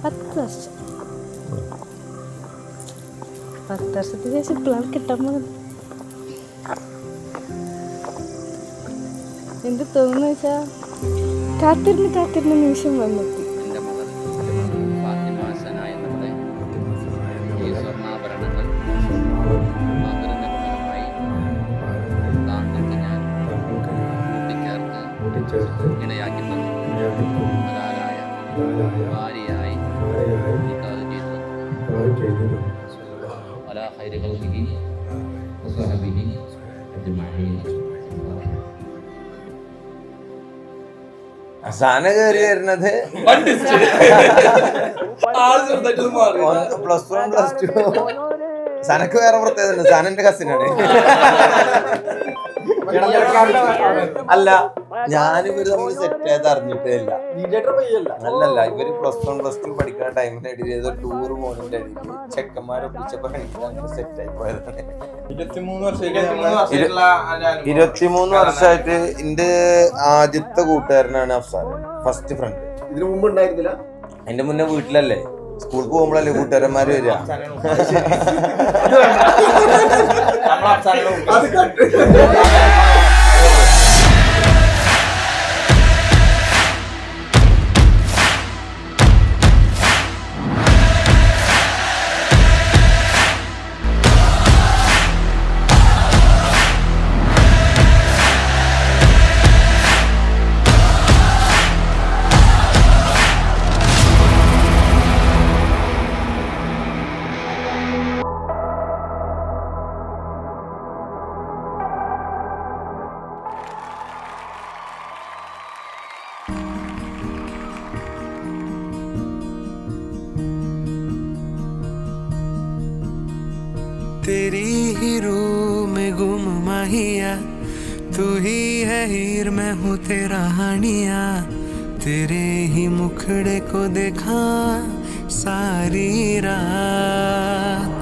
10 വർഷം. 10 വർഷത്തിന് ശേഷം ഇപ്പോഴാണ് കിട്ടാൻ പോകുന്നത്. എന്ത് തോന്നുന്നു വെച്ചാൽ കാത്തിരുന്ന് നിമിഷം വന്നെത്തി. ഇണയാക്കി തന്നു. അതാരായ ഭാര്യയായി അലാ ഖൈരി ഖൽഖിഹി വസഹബിഹി അജ്മഈൻ. അവസാനം കയറി വരുന്നത് +1 +2. സനക്ക് വേറെ പ്രത്യേകത ഉണ്ട്. സനന്റെ കസിനാണ്. അല്ല, ഞാനിവര് തമ്മിൽ സെറ്റ് ആയത് അറിഞ്ഞിട്ടേ ഇല്ല. അല്ലല്ല, ഇവര് +1 +2 പഠിക്കുന്ന ടൈമിന്റെ ഇടയിൽ ഏതോ ടൂർ പോകുന്നതിന്റെ ഇടയിൽ ചെക്കന്മാരെ പിടിച്ചപ്പോ അങ്ങനെ സെറ്റ് ആയി പോയതാണ്. 23 വർഷമായിട്ട് എന്റെ ആദ്യത്തെ കൂട്ടുകാരനാണ് അഫ്സാൻ, ഫസ്റ്റ് ഫ്രണ്ട്. ഇതിനു മുമ്പ് ഉണ്ടായിരുന്നില്ല. അതിന്റെ മുന്നേ വീട്ടിലല്ലേ, സ്കൂളിൽ പോകുമ്പോഴല്ലേ കൂട്ടുകാരന്മാര് വരിക. तेरी ही रूह में गुम माहिया, तू ही है हीर मैं हूँ तेरा हानिया, तेरे ही मुखड़े को देखा सारी रात।